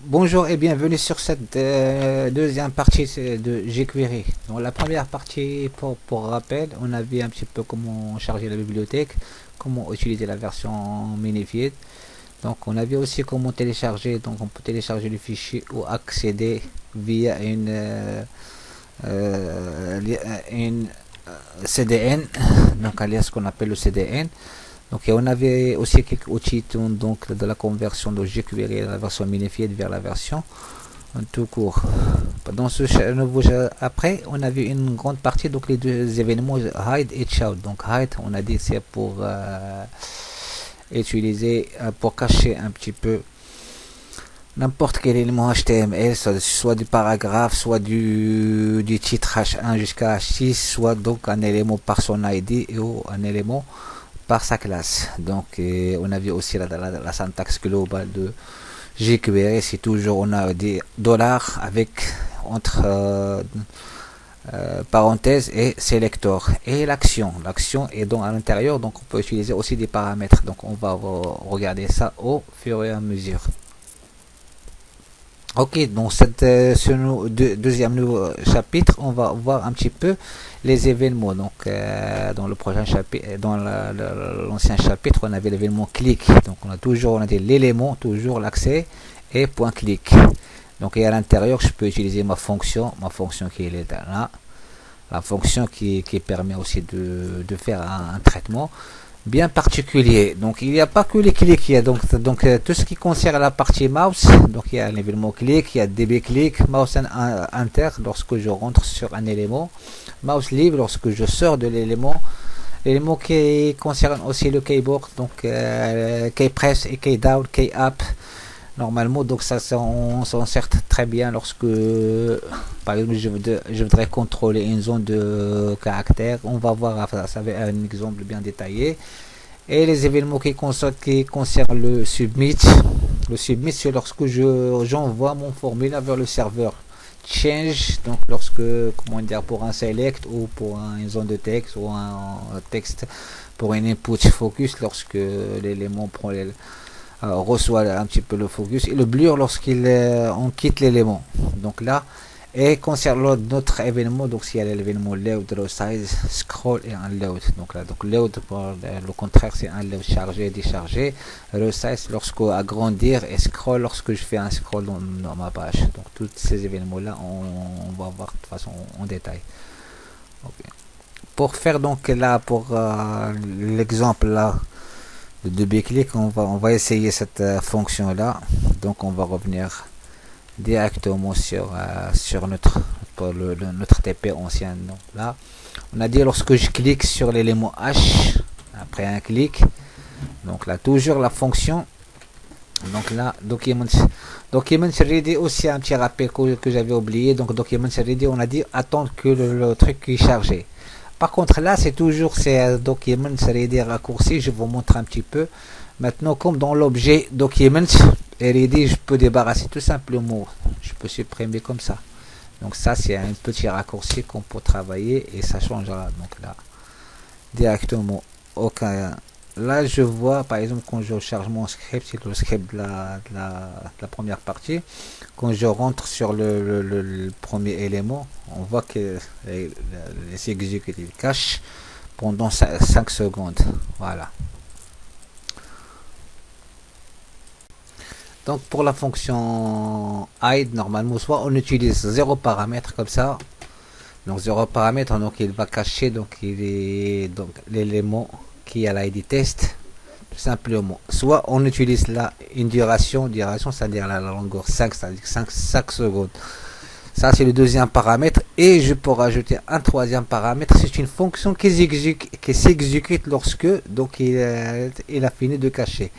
Bonjour et bienvenue sur cette deuxième partie de jQuery. Dans la première partie, pour rappel, on a vu un petit peu comment charger la bibliothèque, comment utiliser la version minified. Donc on a vu aussi comment télécharger, donc on peut télécharger le fichier ou accéder via une CDN, donc alias ce qu'on appelle le CDN. Donc et on avait aussi quelques outils donc de la conversion de jQuery de la version minified vers la version en tout court. Dans ce nouveau après, on a vu une grande partie donc les deux événements hide et shout. Donc hide, on a dit c'est pour utiliser pour cacher un petit peu n'importe quel élément HTML, soit du paragraphe, soit du titre H1 jusqu'à H6, soit donc un élément par son ID ou un élément par sa classe. Donc on a vu aussi la syntaxe globale de jQuery, c'est toujours on a des dollars avec entre parenthèses et selector et l'action est donc à l'intérieur, donc on peut utiliser aussi des paramètres. Donc on va regarder ça au fur et à mesure. Ok, dans ce deuxième nouveau chapitre, on va voir un petit peu les événements. Donc, dans le prochain chapitre, dans l'ancien chapitre, on avait l'événement clic. Donc, on a dit l'élément, toujours l'accès et point clic. Donc, et à l'intérieur, je peux utiliser ma fonction qui est là, la fonction qui permet aussi de faire un traitement bien particulier. Donc il n'y a pas que les clics, il y a donc tout ce qui concerne la partie mouse. Donc il y a l'événement clic, il y a db click, mouse enter lorsque je rentre sur un élément, mouse leave lorsque je sors de l'élément qui concerne aussi le keyboard, donc key press et key down, key up. Normalement, donc ça on s'en sert très bien lorsque par exemple je voudrais contrôler une zone de caractère. On va voir ça avec un exemple bien détaillé. Et les événements qui concernent le submit c'est lorsque j'envoie mon formulaire vers le serveur. Change, donc lorsque, comment dire, pour un select ou pour une zone de texte ou un texte pour un input focus, lorsque l'élément prend reçoit un petit peu le focus, et le blur lorsqu'il on quitte l'élément. Donc là, et concernant notre événement, donc s'il y a l'événement load, resize, scroll et unload. Donc là, donc load pour le contraire, c'est unload, charger, décharger, resize lorsque agrandir et scroll lorsque je fais un scroll dans ma page. Donc tous ces événements là on va voir de façon en détail. Okay. Pour faire donc là pour l'exemple là de B-click, on va essayer cette fonction là. Donc on va revenir directement sur notre TP ancien. Donc là on a dit lorsque je clique sur l'élément H après un clic, donc là toujours la fonction, donc là document ready, aussi un petit rappel que j'avais oublié. Donc document ready, on a dit attendre que le truc est chargé. Par contre là c'est toujours ces documents ready raccourci. Je vous montre un petit peu maintenant. Comme dans l'objet documents ready, je peux débarrasser tout simplement, je peux supprimer comme ça. Donc ça c'est un petit raccourci qu'on peut travailler et ça changera. Donc là directement aucun. Là je vois par exemple quand je charge mon script, c'est le script de la première partie. Quand je rentre sur le premier élément, on voit que les exécutifs cachent pendant 5 secondes. Voilà. Donc pour la fonction hide, normalement soit on utilise 0 paramètre comme ça. Donc 0 paramètre, donc il va cacher donc l'élément qui a l'id test tout simplement. Soit on utilise là une duration c'est-à-dire la longueur 5, c'est-à-dire 5 secondes. Ça c'est le deuxième paramètre, et je peux rajouter un troisième paramètre. C'est une fonction qui s'exécute lorsque donc il a fini de cacher.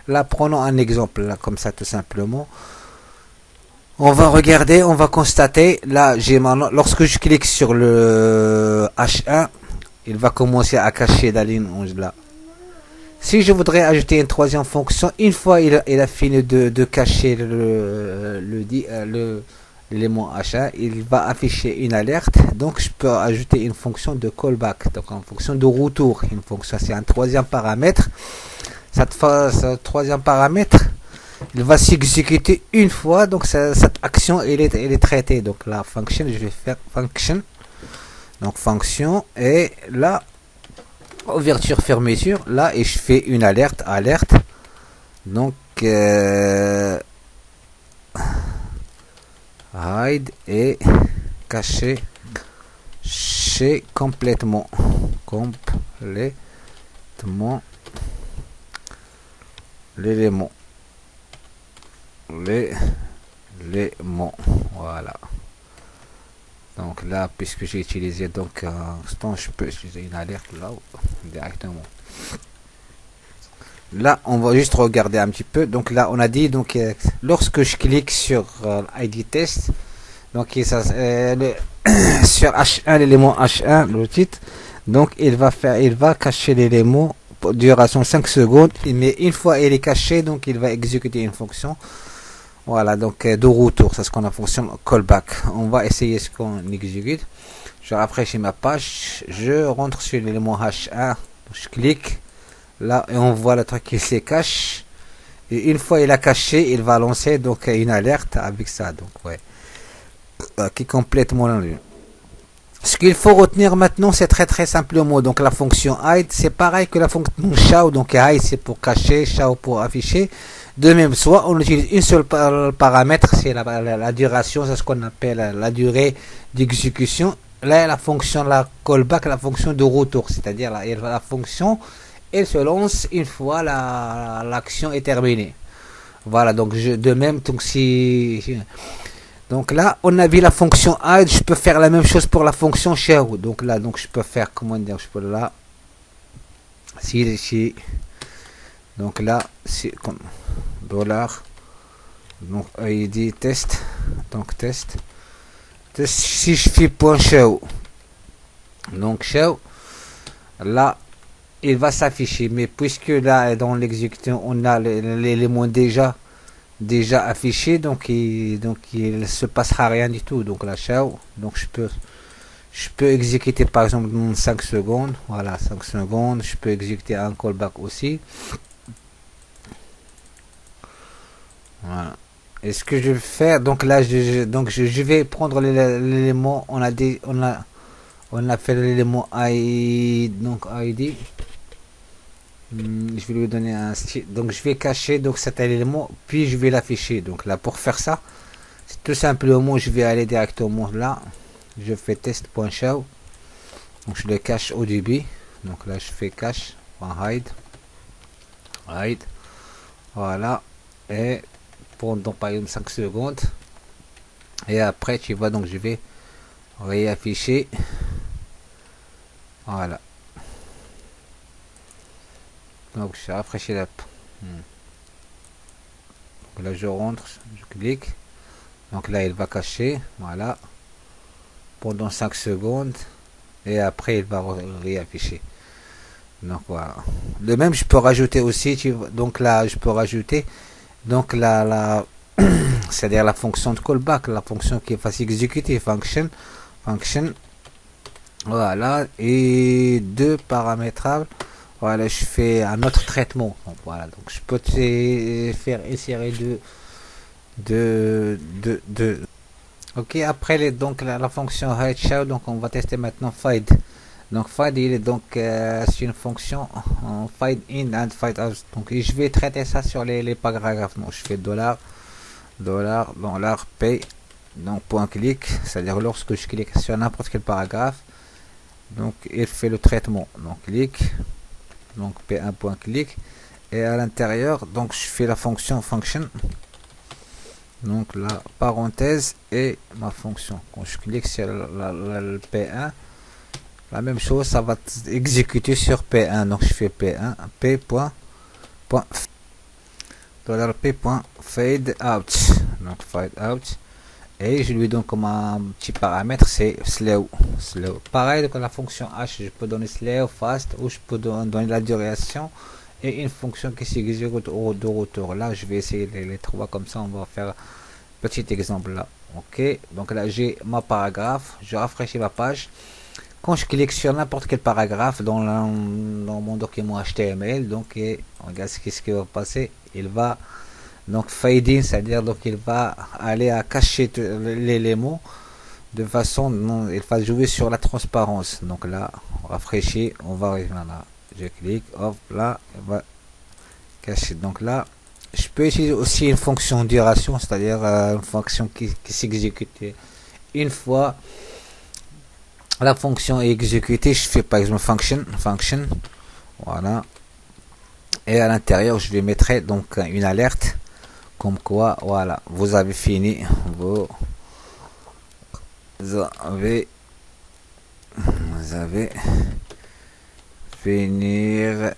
Là prenons un exemple là comme ça tout simplement. On va regarder, on va constater là lorsque je clique sur le H1, il va commencer à cacher la ligne 11 là. Si je voudrais ajouter une troisième fonction, une fois il a fini de cacher l'élément H1, il va afficher une alerte. Donc je peux ajouter une fonction de callback, donc une fonction de retour. Une fonction, c'est un troisième paramètre. Ce troisième paramètre, il va s'exécuter une fois, donc cette action elle est traitée. Donc la fonction, je vais faire function, donc fonction, et là, ouverture, fermeture, là, et je fais une alerte, donc hide et cacher complètement l'élément, voilà. Donc là, puisque j'ai utilisé donc un instant, je peux utiliser une alerte là directement. Là, on va juste regarder un petit peu. Donc là, on a dit donc lorsque je clique sur ID test, donc ça, sur H1, l'élément H1, le titre, donc il va cacher l'élément pour duration 5 secondes. Mais une fois il est caché, donc il va exécuter une fonction. Voilà, donc de retour, c'est ce qu'on a fonction callback. On va essayer ce qu'on exécute. Je rafraîchis ma page, je rentre sur l'élément H1, je clique là et on voit le truc qui se cache. Et une fois il a caché, il va lancer donc une alerte avec ça. Donc ouais, qui est complètement en ligne. Ce qu'il faut retenir maintenant, c'est très simplement donc la fonction hide, c'est pareil que la fonction show. Donc hide c'est pour cacher, show pour afficher. De même, soit on utilise une seule paramètre, c'est la duration, c'est ce qu'on appelle la durée d'exécution. Là, la fonction la callback, la fonction de retour, c'est-à-dire la fonction, elle se lance une fois l'action est terminée. Voilà, donc de même, donc là, on a vu la fonction hide, je peux faire la même chose pour la fonction show. Donc là, donc je peux faire, comment dire, je peux là, si donc là, c'est comme dollar, donc id test, donc test, si je fais point show, donc show, là il va s'afficher, mais puisque là dans l'exécution on a l'élément déjà affiché, donc il se passera rien du tout. Donc la show, donc je peux exécuter par exemple dans 5 secondes, voilà, 5 secondes, je peux exécuter un callback aussi. Voilà. Et ce que je vais faire, donc là, je vais prendre l'élément. On a fait l'élément ID, donc ID. Je vais lui donner un style. Donc je vais cacher donc cet élément, puis je vais l'afficher. Donc là, pour faire ça, c'est tout simplement, je vais aller directement là. Je fais test.show. Donc je le cache au début. Donc là, je fais cache.hide. Hide. Voilà. Et pendant par exemple 5 secondes, et après tu vois, donc je vais réafficher, voilà, donc je rafraîchis la donc là je rentre, je clique, donc là il va cacher, voilà, pendant 5 secondes, et après il va réafficher. Donc voilà, de même je peux rajouter aussi, donc là je peux rajouter donc c'est-à-dire la fonction de callback, la fonction qui est facile à exécuter, function, voilà, et deux paramétrables. Voilà, je fais un autre traitement. Donc voilà, donc je peux faire une série de ok. Après donc la fonction hide show, donc on va tester maintenant fade. Donc fade, il est donc c'est une fonction fade in and fade out. Donc je vais traiter ça sur les paragraphes. Donc je fais $, $pay, donc point clic, c'est-à-dire lorsque je clique sur n'importe quel paragraphe, donc il fait le traitement. Donc clic, donc p1 point clic, et à l'intérieur donc je fais la fonction function, donc la parenthèse et ma fonction. Quand je clique sur le p1, la même chose, ça va exécuter sur P1. Donc je fais P1, $p.fade out. Donc fade out. Et je lui donne comme un petit paramètre, c'est slow. Pareil que la fonction H, je peux donner slow, fast, ou je peux donner la duration et une fonction qui s'exécute de retour. Là, je vais essayer les trois comme ça. On va faire un petit exemple là. Ok. Donc là, j'ai ma paragraphe. Je rafraîchis ma page. Quand je clique sur n'importe quel paragraphe dans mon document HTML, donc regarde ce qui va passer. Il va Donc fade in, c'est-à-dire donc il va aller à cacher l'élément de façon non, il va jouer sur la transparence. Donc là, on rafraîchit, on va voilà, je clique, hop là, on va cacher. Donc là, je peux utiliser aussi une fonction duration, c'est-à-dire une fonction qui s'exécute une fois la fonction est exécutée. Je fais par exemple function, voilà, et à l'intérieur je vais mettre donc une alerte comme quoi voilà, vous avez fini, vous avez finir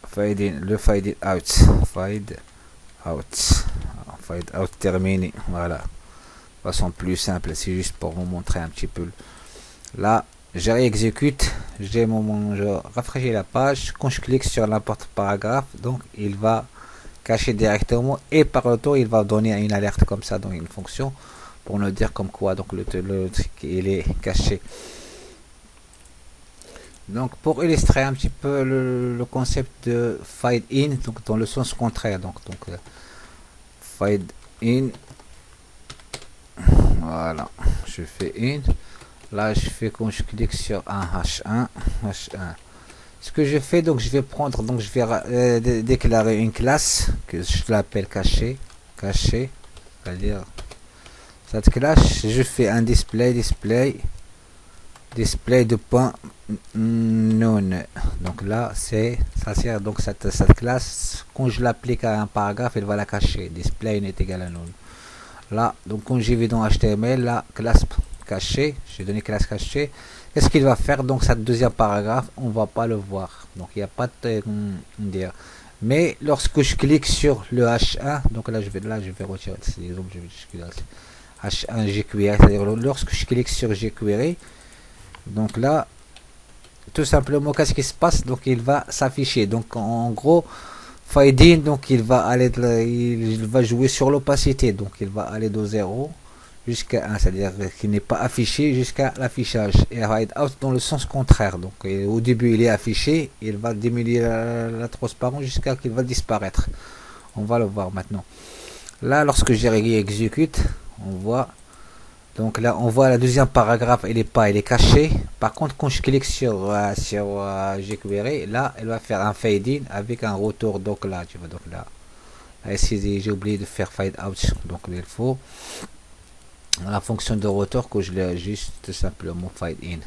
fade in, le fade out, fade out terminé, voilà, de façon plus simple, c'est juste pour vous montrer un petit peu. Là je réexécute, je rafraîchis la page, quand je clique sur n'importe paragraphe, donc il va cacher directement et par retour il va donner une alerte comme ça, donc une fonction pour nous dire comme quoi donc le truc il est caché. Donc pour illustrer un petit peu le concept de fade in, donc dans le sens contraire, donc fade in, voilà, je fais in, là je fais quand je clique sur un H1, ce que je fais, donc je vais prendre, donc je vais déclarer une classe que je l'appelle caché, c'est-à-dire cette classe, je fais un display de point none. Donc là c'est ça sert, donc cette classe quand je l'applique à un paragraphe elle va la cacher, display n'est égal à none. Là donc quand j'y vais dans HTML, la classe cachée, j'ai donné classe cachée, qu'est-ce qu'il va faire? Donc cette deuxième paragraphe on va pas le voir, donc il n'y a pas de dire, mais lorsque je clique sur le H1, donc là je vais retirer cet exemple, H1 jQuery, c'est-à-dire lorsque je clique sur jQuery, donc là tout simplement qu'est-ce qui se passe? Donc il va s'afficher, donc en gros fade in, donc il va jouer sur l'opacité, donc il va aller de 0 jusqu'à 1, c'est-à-dire qu'il n'est pas affiché jusqu'à l'affichage, et fade out dans le sens contraire, donc au début il est affiché, il va diminuer la transparence jusqu'à qu'il va disparaître. On va le voir maintenant. Là lorsque je réexécute, on voit, donc là on voit la deuxième paragraphe, il est caché. Par contre quand je clique sur jQuery, là elle va faire un fade in avec un retour, donc là tu vois, donc là j'ai oublié de faire fade out, donc il faut la fonction de retour que je l'ai juste tout simplement fade in,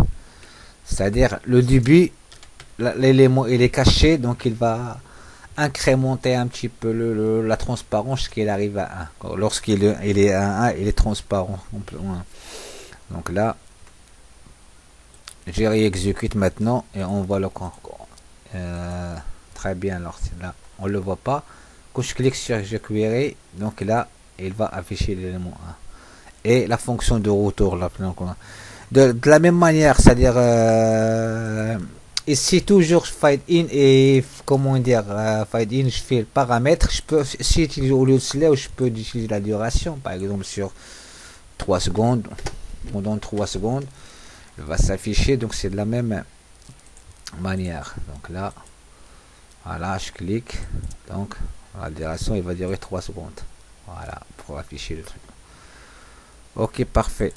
c'est-à-dire le début l'élément il est caché, donc il va incrémenter un petit peu la transparence qu'il arrive à 1. Lorsqu'il est à 1, il est transparent. Donc là, je réexécute maintenant et on voit le concours. Très bien, alors là, on le voit pas. Quand je clique sur jQuery, donc là, il va afficher l'élément 1. Et la fonction de retour, là, de la même manière, c'est-à-dire ici toujours fade in, et comment dire, fade in, je fais le paramètre, je peux, si au lieu de cela, je peux utiliser la duration, par exemple sur 3 secondes, pendant 3 secondes, il va s'afficher, donc c'est de la même manière. Donc là, voilà, je clique, donc la duration, il va durer 3 secondes, voilà, pour afficher le truc. Ok, parfait.